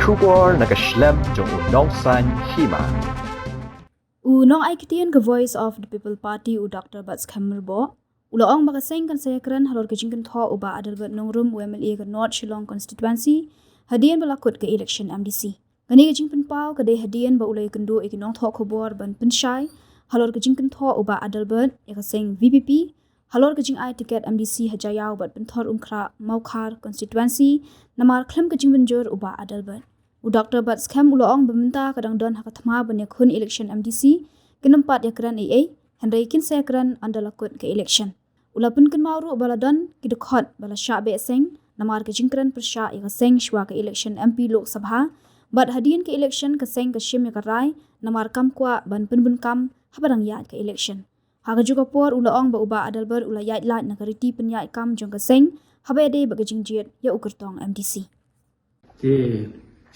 Shubor nakaslem jong unongsan hima. Nong ay kitian ka Voice of the People Party Dr. Bats Khamerbo. Ulaong makaseng kan saya keren halor kajing kan tho uba adalbat nongrum UMLA ka North Shillong constituency hadian balakut ke election MDC. Gani kajing penpau kadai hadian ba ulai kendu ikinong tho khobor ban pensyai halor kajing kan tho uba adalbat yakaseng VPP halor kajing ai tiket MDC hajayau bat penthor umkra Maukar constituency namar klem kajing benjur uba adalbat. Dr. Bats Kham ulaong beminta kadang don hakatma banyak hun election MDC kenempat yakran AA Henry kin sekran andalakut ke election. Ulapun kan mauru baladon kidukot bala syabe seng namar ke jingkran persya ika seng shwa ke election MP Lok Sabha bad hadian ke election ke seng ke shim ika rai namar kam kwa ban penbun kam habarang yat ke election. Haga juga por ulaong ba uba adalbar ula yat lat nakariti penyat kam jong ke seng habade baga jingjiat ya ukertong MDC.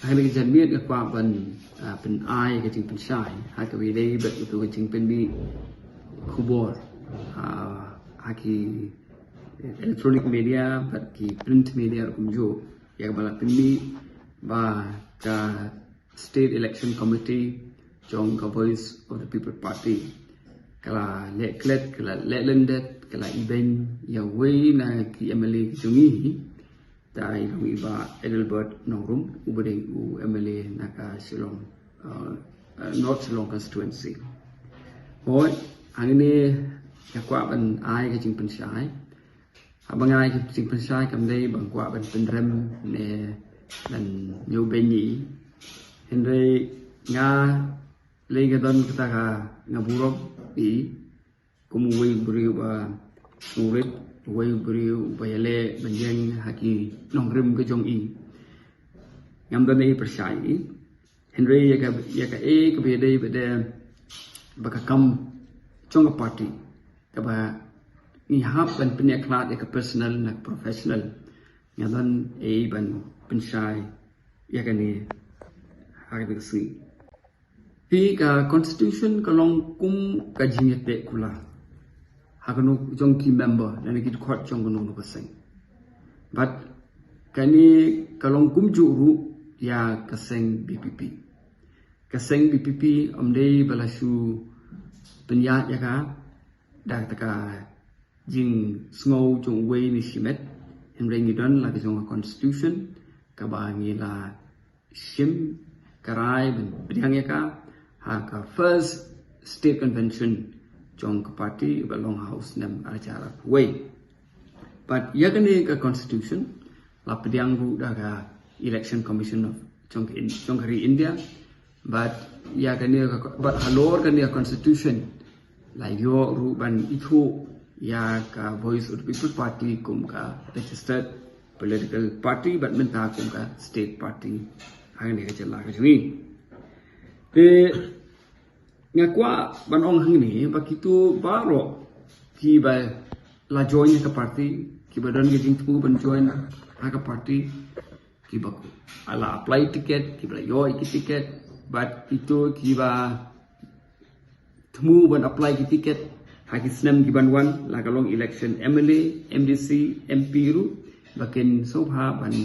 Hai lagi janmiat ke kwa pen ai ke jing pen sai hai ke wede bet itu ke jing pen bi kubor ki electronic media but ki print media kumjo ya bala pen bi ba ka state election committee jong ka Voice of the People Party kala leklet kala lelendet kala event ya way na ki MLA jungi dai kami ba Edelbert Nongrum ubading MLA naka Shillong North Shillong constituency. Hoi hari ni yakwa ban ai ke jing pensai. Abang ai ke jing pensai kam dai bang kwa ban penrem ne dan new benyi. Henry nga legadon kita ka ngaburok di kumui beriu ba surit way beriu bayale banjeng haki nongrim ke jong i ngam dan ei persai Henry yaka ke bede baka kam jong a party kaba ni hap ban penyaklat yaka personal nak professional ngam dan ei ban pensai yaka ni haki besi pi ka constitution kalong kum kajingete kula hakanu jong ki member dan ki khot jong nu nu kaseng but kani kalong kum juru ya kaseng BPP omdei balasu penyat ya ka dah taka jing sngau jong wei ni simet hemreng idon la jong constitution ka ba ngi la sim karai bidang ya ka ha ka first state convention jong ke party ba long house nam acara way but ya kene ka constitution la pediang ru da ka election commission of jong hari India but ya kene but halor kene constitution la yo ru ban itu ya ka Voice of the People Party kum ka registered political party but menta kum ka state party hang ni ka chala ka jui te ngakwa banong hang ni bakitu baro ki ba la join ka party ki ba don getting to ban join ka party ki ba ala apply ticket ki ba yo ki ticket but itu ki ba temu ban apply ki ticket ha ki snam ki ban wan la kalong election MLA MDC MP ru bakin sobha ban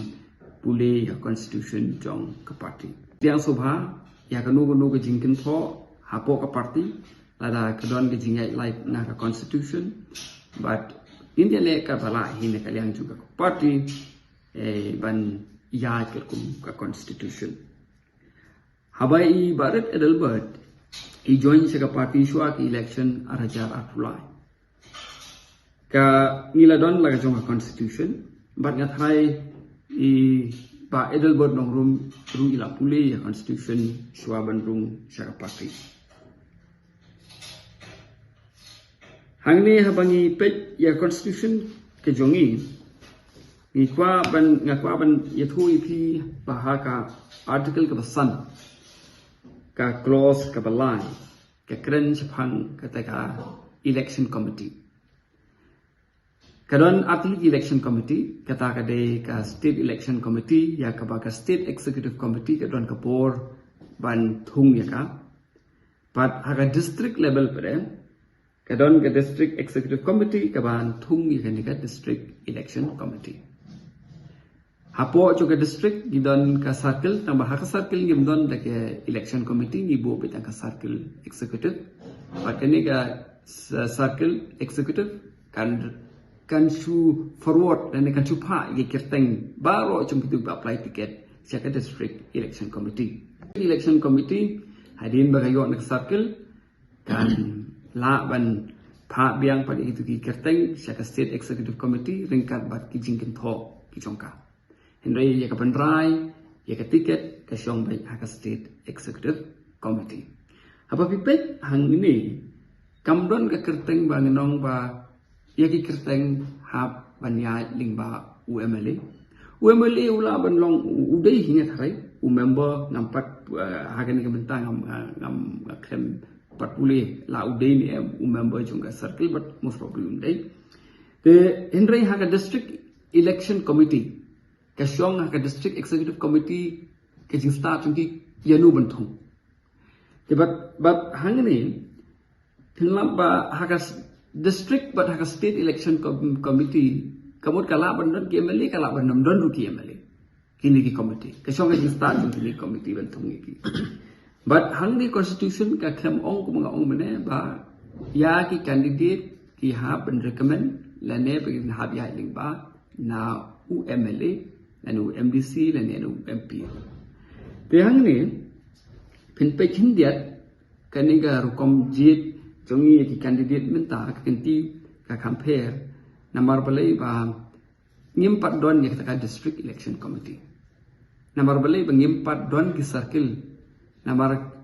pule ya constitution jong ka party tiang sobha ya kanu ke jingkin tho hapo ka party lada kedon ke jingai life na ka constitution but India le ka bala hine kaliang juga ka party ban ya ke kum ka constitution habai Bharat Edelbert i join se ka party shwa ki election arajar atulai ka niladon la ka jong ka constitution but ngathai i ba Edelbert nongrum ru ila pule ya constitution shwa ban rung se ka party hangni habangi pet ya constitution ke jongi ngakwa ban yathu ipi bahaka article ka basan ka clause ka balai ka kren chapang ka election committee kadon article election committee kata ka de ka state election committee ya ka ba ka state executive committee kadon ka bor ban thung ya ka but haga district level pare kadon ke district executive committee kaban thung ni kan district election committee Hapo juga district gidon ka circle tambah ka circle gimdon da ke election committee gibo betang ka circle executive. Pakani ka circle executive kan su forward dan kan su pa gi kerteng baro chung pitu apply ticket siaka district election committee. Election committee hadin bagayo nak circle kan la ban pa biang pada itu ki kerteng siaka state executive committee ringkat bat ki jingkin tho ki chongka. Henry ya ka bandrai ya ka ticket ka syong bai ha ka state executive committee. Apa pipet hang ini kamdon ka kerteng ba ngenong ba ya ki kerteng ha banya ling ba UMLA. UMLA ula ban long udai hinga tharai member nampak hagan ka bentang ngam klem 40 la udai ni member jungka circle but most probably udai. The Henry ha ka district election committee Kasyong ka district executive committee ke jing start jungki yanu bentong. But hang ni tinlam ba haka district but haka state election committee kamut kala bandon ki MLA kala bandon don ki MLA kini ki committee kasyong ka jing start jungki committee bentong ki. But hang ni constitution ka khem ong ko mga ong mane ba ya ki candidate ki ha ben recommend la ne ba ha ya ling ba na UMLA anu MDC dan anu MP. Tehang ni pinpe hindiat kaniga rukom jit jongi ki candidate minta kenti ka compare namar balai ba ngimpat don ya kata district election committee. Namar balai ba ngimpat don ki circle namar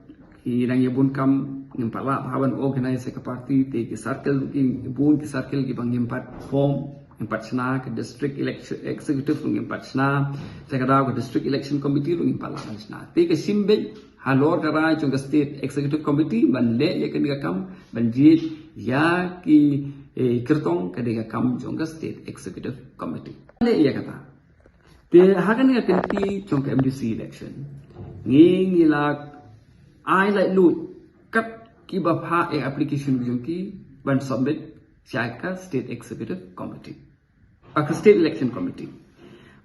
ki nang yabun kam ngimpat la hawan organize ka party te ki circle ki bun ki circle ki bang ngimpat form empat sena ke district election executive lung empat sena sekadar ke district election committee lung empat lapan sena te ke simbe halor karai chung ke state executive committee ban le ya ke kam ban jit ya ki kertong ke kam chung ke state executive committee le ya kata te hagan ya kenti chung ke MDC election ngi la ai lai lu kat ki ba pha application chung ki ban submit siaka state executive committee ke state election committee.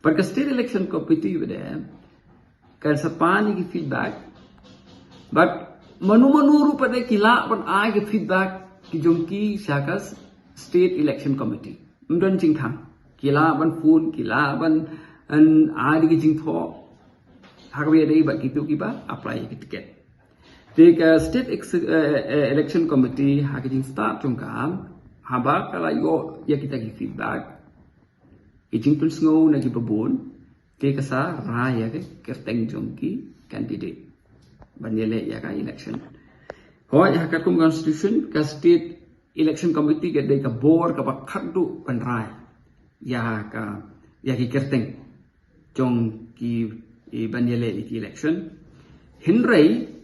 But ke state election committee wede kan sapani ki feedback but manu pada kila ban ai ki feedback ki jongki siaka state election committee. Mdon jing thang kila ban phone kila ban an ai ki jing tho hagwe dei ba kitu ki ba apply ki ticket. Take state election committee haging start jongka haba kala yo ya kita ki feedback ijing pun sngo na ki babon ke kasa raya ke kerteng jongki candidate banele ya ka election ho ya ka kum constitution ka state election committee ke dei ka board ka bakadu pan rai ya ki kerteng jong ki banele ki election hinrei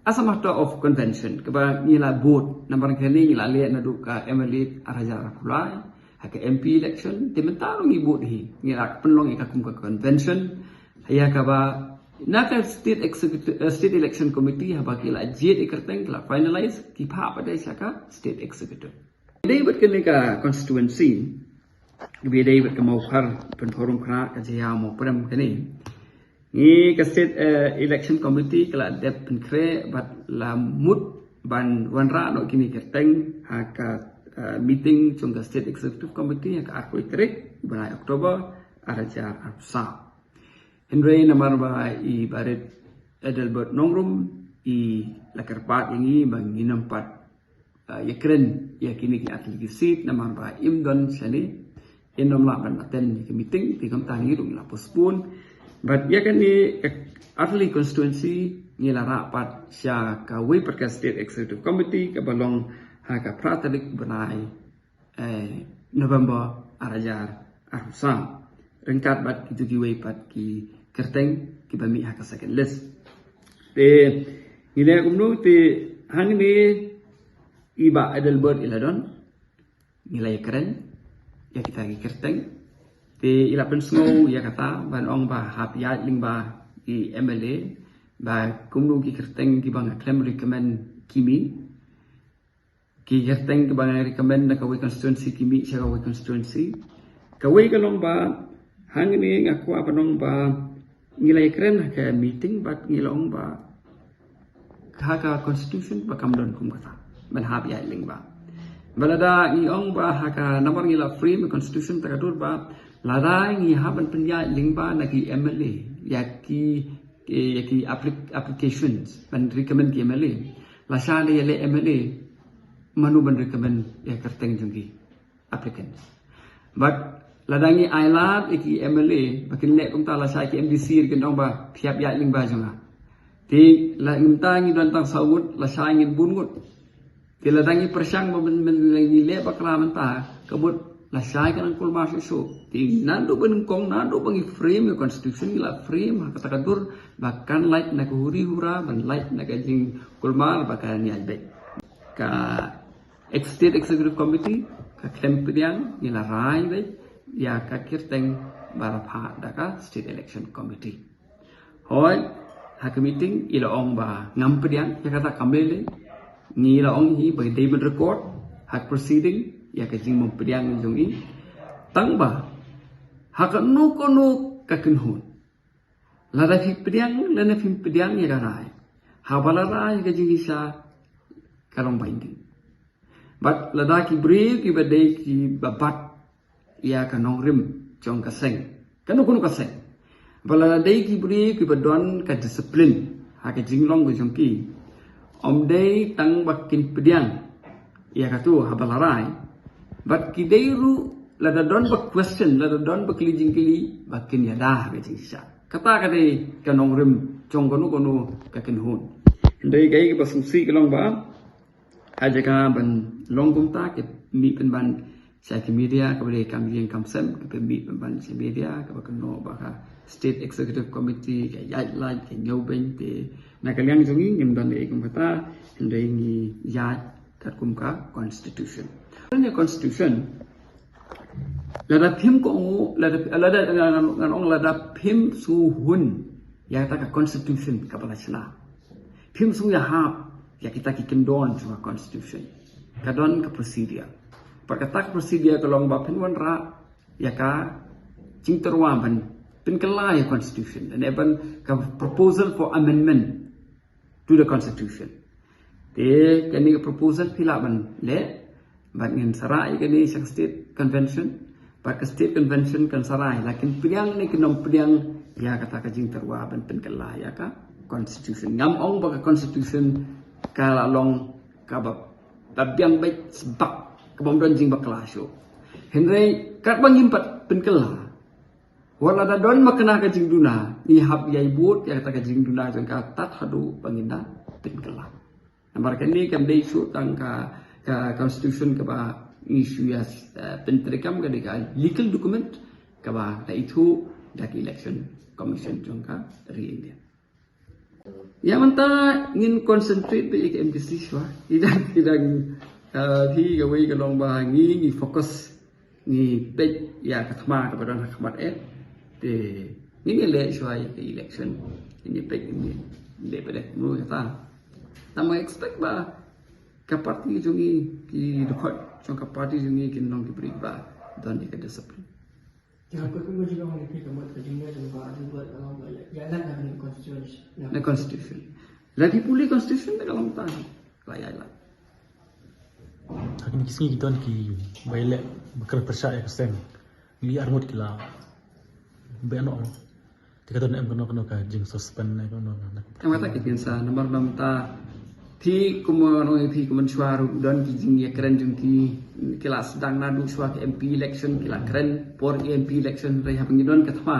as a matter of convention keba nila board number kene nila le na du ka MLA araja rapulai haka MP election timentarong ibu hi nila penlong ikakum ka convention haya ka ba naka state election committee haba kila jet ikerteng kila finalize ki pha pada saka state executive dei bet kene ka constituency bi dei bet ka mau khar penthorong khra ka jaya mo pram kene ni ka state election committee kala dep penkre bat la mut ban wanra no kini kerteng haka meeting chung ka state executive committee ka aku ikrek bulan Oktober araja arsa Henry namar ba i baret Edelbert Nongrum i lakarpat ini bang inampat yakren yakini ki atli seat namar ba imdon sani inom la ban aten ki meeting ti kam tangi rung la postpone but yakani atli constituency ngila rapat sya ka we per state executive committee ka balong haka pratelik benai November arajar arusam rengkat bat itu giwe pat ki kerteng ki bami haka second list te ngile kumnu te hang ni iba Edelbert iladon ngilai keren ya kita ki kerteng te ila pensngo ya kata ban ong ba hap ya ling ba i MLA ba kumnu ki kerteng ki bang klem recommend kimi ki kerteng ke bang recommend na kawai constituency kimi siya kawai constituency kawai kalong ba hang ni ngaku apa nong ba ngilai keren ke meeting bat ngilong ba haka constitution ba kamdon kum kata ban hab ya ling ba balada ngiong ba haka nomor ngila free constitution takadur ba lada ngi haban penya ling ba nagi MLA yaki applications ban recommend ki MLA la sha le MLA manu ban recommend ya kerteng jungki applicants but ladangi ailat iki MLA bakin lek kum ta la sha ki MDC kin dong ba phiap ya ling ba junga ti la imta ngi don tang sawut la sha ngin bungut ti ladangi persang ba men ngi le bakla menta kebut la sha kan kul masuk so ti nando ben kong nando bangi frame constitution la frame kata kadur bahkan like na huri hura ban like na jing kulmal bakan ni albe ka state executive committee ka klempiang ila rai be ya kakir teng barapha daka state election committee hoi hak meeting ila ong ba ngam pediang ya kata kamele ni ila ong hi by David record hak proceeding ya ka jing mom pediang jong i tang ba hak nu kono ka kinhun la da fi pediang la na fi pediang ya ka rai ha bala rai ka jing isa kalong binding but la da ki brief ki bade ki babat ya kanong rim chong kaseng kanu kunu kaseng bala dei ki bri ki badon ka discipline ha ka jinglong go jong ki om dei tang bakin pediang ya ka tu ha balarai but ki dei ru la da don bak question la da don bak li jingkili bakin ya dah be jingsa kata ka dei kanong rim chong kunu ka kin hun dei gai ki basungsi kalong ba aja ka ban longgum ta ke mi pen ban saya ke media kepada kami yang kamsem ke pembi pemban si media ke bakno baka state executive committee ke guideline ke nyobeng te na kalian jongi ngem dan e kum kata ndai ni ya kat kum ka constitution ni constitution lada phim ko lada phim su hun ya ta ka constitution ka palasna phim su ya ha ya kita ki kendon cuma constitution kadon ka procedure perkatak prosedur kalau bapen wan ra ya ka jing terwa ban pin kala ya constitution dan even ka proposal for amendment to the constitution te kani ka proposal pila ban le ban ngin sarai kani sak state convention pak state convention kan sarai lakin piliang ni kenom piliang ya kata ka jing terwa ban pin kala ya ka constitution ngam ong ba constitution kala long ka ba tabiang baik sebab kebomdon jing bakla syo henry kat bang impat penkela wala da don makna ka jing duna ni hab yai but ya kata ka jing duna jang ka tat hadu banginda penkela nambar kani kam dei su tang ka constitution ka ba isu ya pentrikam ka deka legal document ka ba ta itu dak election commission jang ka ri India ya manta ngin concentrate be MDC swa idang thi cái cái lòng bà nghi focus nghi big ya kathma ka badan khmat thì nghi le shwai cái election nghi big nghi le pada nu ta tam expect ba ka party jungi ki record trong ka party jungi kin nong ki bri ba don ka discipline ya ko ko ji long ni ka mo ka jinga jang ba du ba long ba ya na constitution na constitution lagi puli constitution na long ta laya la Hakim kisngi kita ki bailek bakal percaya kesem li armut kila beno tikatan em kono ka jing suspend na kono ang mata ki pinsa nomor 6 ta thi kumono thi kuman swaru don ki jing ya keren jung ki kila sedang nadu swa ke MP election kila keren por MP election rai hapang don kathma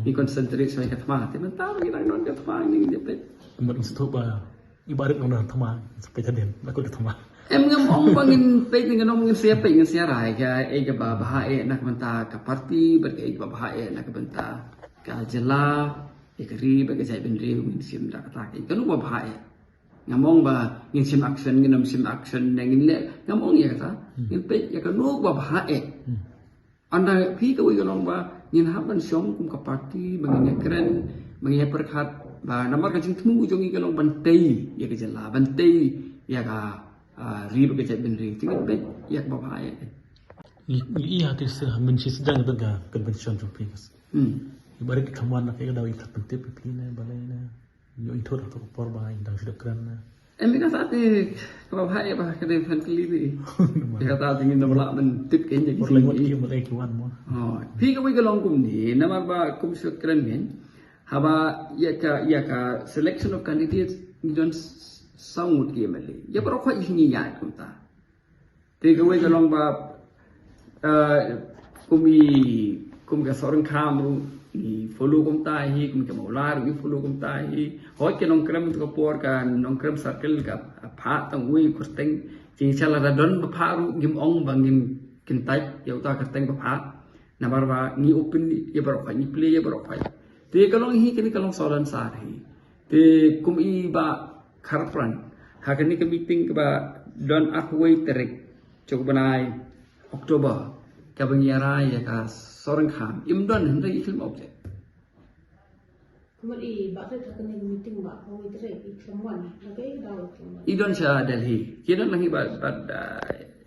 ni concentrate swa kathma te mentar ki don kathma ni depet kemat institut ba ibarat ngono thama sampai taden aku thama em ngam ong bangin pe dengan ong ngin sia rai ka e ka ba bahae nak benta ka party ber ka e ba bahae nak benta ka jela e ka ri ba ka jai ben ri min sim da ka ka nu ba bahae ngamong ba ngin sim action ngin sim action ngin le ngamong ya ka ngin pe ya ka nu ba bahae anda pi ka wi long ba ngin haban syong kum ka party bangin keren bangin perkhat ba namar ka jing tmu jong i ka long bantai ya ka jela bantai ya ka riba ke cak benri tinggal bet yak bapak ayat iya tu sih menci sedang dengan convention tu Ibarat kamuan nak daw ikat pentip pipina balay na. Yo ito atau por ba indang sudah keren na. Mereka saat ini kalau hai apa kedai fan kali ni. Dia kata ingin nama mentip kayaknya Por lewat kiyo malay kiwan mo. Oh, pi kawai kalong kum ni nama ba kum sudah keren men. Haba ya ka selection of candidates ni don sangut kiyo malay. Ya berapa ini ya kum ta. Pi kawai kalong ba kum ka seorang kamu i follow kum tahi kum ka maular i follow kum tahi hoi ke nong kram to por ka nong kram circle ka pha tang ui kusteng ji chala da don ba pharu gim ong bangim kin tai yau ta kasteng ba pha na barba ni open ye bar fa ni play ye bar fa te kalong hi kini kalong solan sar hi te kum i ba kharpran ha kini ka meeting ba don akhwai terek chok banai Oktober ka bangiara ya ka seorang kham imdon hendai film object Kemudian bakal terkena meeting bak kau itu ikhlaman, nagai dah ikhlaman. idon sa Delhi kidon lang iba bad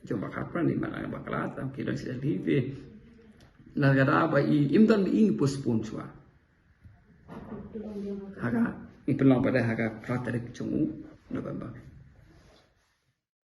jomba kapran di mana bakalata kidon sa Delhi te nagara ba imdon ing postpone swa haga ipelang pada haga praterik chungu November